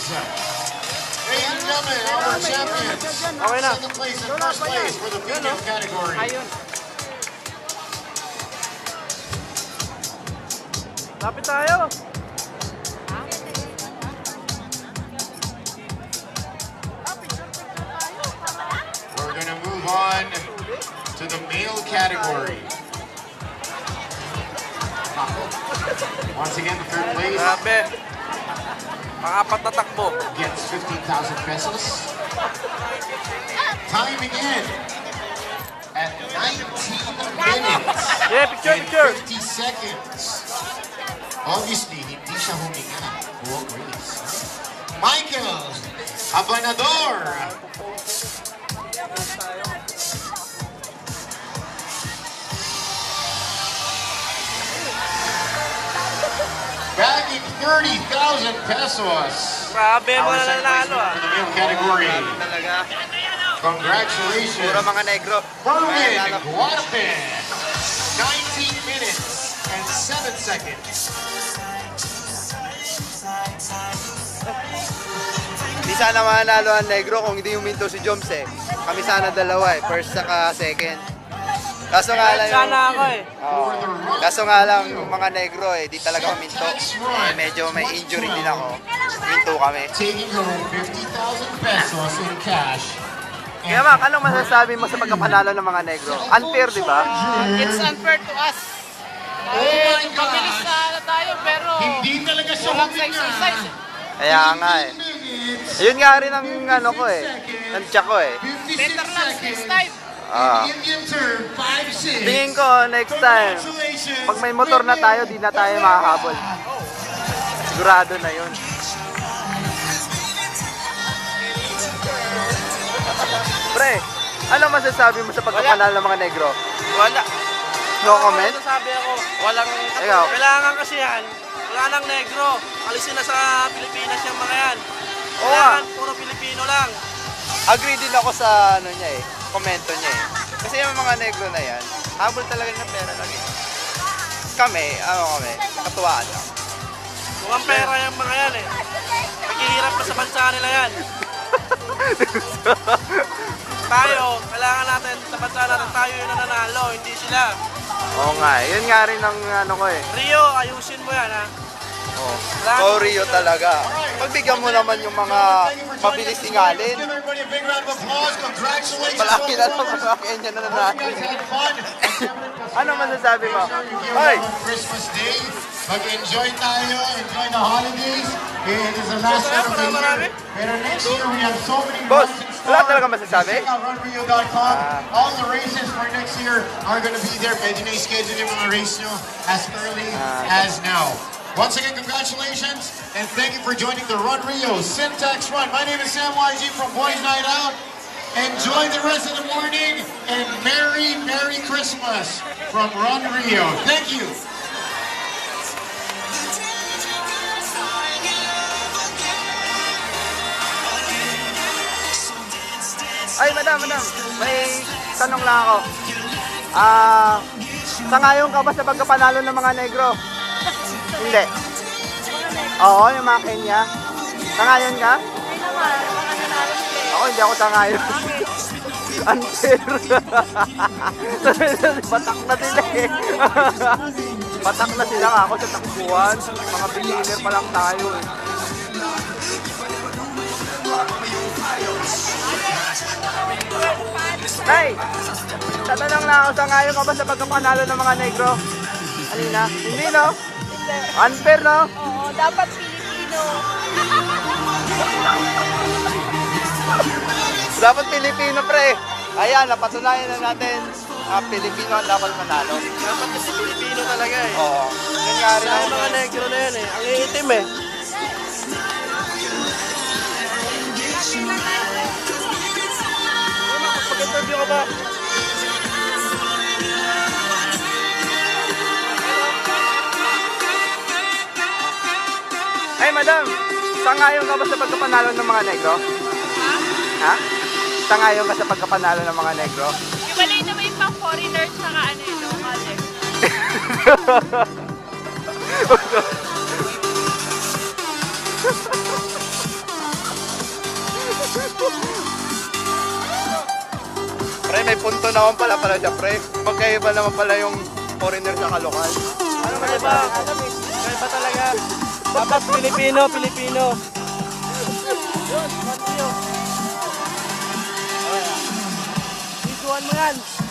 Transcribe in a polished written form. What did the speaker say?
Ladies and gentlemen, our champions. Okay na. Second place and first place for the female category. Ayun. Lapit tayo. We're going to move on to the male category. Once again, the third place Grabe. Pang-apat na takbo. gets 15,000 pesos. Time again at 19 minutes Yeah, picture, and picture. 50 seconds. Obviously, hindi siya huminga. Buong race. Michael Abanador. Bagging 30,000 pesos. Grabe, Our mga second nanalo placement for the male category. Talaga. Congratulations. Puro mga negro. Berwin Guadape. 19 minutes and 7 seconds. Hindi sana manalo ang negro kung hindi huminto si Joms eh. Kami sana dalawa eh. First saka second. Kaso nga lang yung... Sana ako eh. Oo. Kaso nga lang yung mga negro eh. Di talaga huminto. Eh, medyo may injury din ako. Huminto kami. Taking home 50,000 pesos in cash. Kaya Mac, anong masasabi mo sa pagkapanalo ng mga negro? Unfair, di ba? It's unfair to us. Oh my Mabilis gosh! na tayo pero Hindi talaga siya walang sa huminga. exercise. Kaya nga eh. Yun nga rin ang ano ko eh. Ang tiyak ko eh. 56 Better lang next seconds. time. Ah. Indian turn, 5-6. Tingin ko next time, Congratulations. pag may motor na tayo, di na tayo makakahabol. Sigurado na yun. Pre, ano masasabi mo sa pagkapanalo ng mga negro? Wala. No comment? Sabi ako, walang... Ikaw? Kailangan kasi yan. Wala nang negro. Alisin na sa Pilipinas yung mga yan. Oo nga. Kailangan puro Pilipino lang. Agree din ako sa ano niya eh, komento niya eh. Kasi yung mga negro na yan, habol talaga ng pera lagi. Kami, katuwaan lang. Mukhang pera yung mga yan eh. Naghihirap pa sa bansa nila yan. Tayo, kailangan natin sa bansa natin tayo yung nananalo, hindi sila. Oo nga, yun nga rin ang ano ko eh. Rio, ayusin mo yan ha. Oh. Rio talaga. Pagbigyan mo naman yung mga mabilis ingalin. Give everybody a big round of applause. Congratulations. Malaki na lang on the mga Kenya na winners. nanalo. You guys had fun. Ano masasabi mo? Hoy! Hoy! On Christmas Day, mag-enjoy tayo, enjoy the holidays. It is the last one of the year. Pero next year, we have so many Boss, runs in store. wala talaga masasabi? Check out runrio.com. All the races for next year are going to be there. Pwede na i-schedule yung mga race nyo as early as now. Once again, congratulations, and thank you for joining the Run Rio Syntax Run. My name is Sam YG from Boys Night Out. Enjoy the rest of the morning, and Merry, Merry Christmas from Run Rio. Thank you. Ay, madam. May tanong lang ako. Sangayon ka ba sa pagkapanalo ng mga negro? Hindi. Oo, yung mga Kenya. Sangayon ka? Ako hindi ako sangayon. Unfair. Batak na sila eh. Batak na sila ako sa takbuhan. Mga beginner pa lang tayo eh. Nay, tatanong lang ako, sangayon ka ba sa pagkapanalo ng mga negro? Alina? Hindi, no? Unfair, no? Oo, dapat Pilipino. Dapat Pilipino, pre. Ayan, napatunayan na natin. Pilipino ang dapat manalo. Dapat kasi Pilipino talaga eh. Oo. Yan nga rin Kaya ako. yung mga negro na yan eh. Ang iitim eh. Mag-interview ka ba? Hey, madam. Sangayon ka ba sa pagkapanalo ng mga negro? Ha? Sangayon ka sa pagkapanalo ng mga negro? Ibalay naman yung pang foreigners saka ano yun, local. may punto naman pala siya, pre. Magkaiba naman pala yung foreigner sa kalokal. Ano ba diba? Kaya talaga. Dapat Pilipino. Yun, video. Videoan mo yan.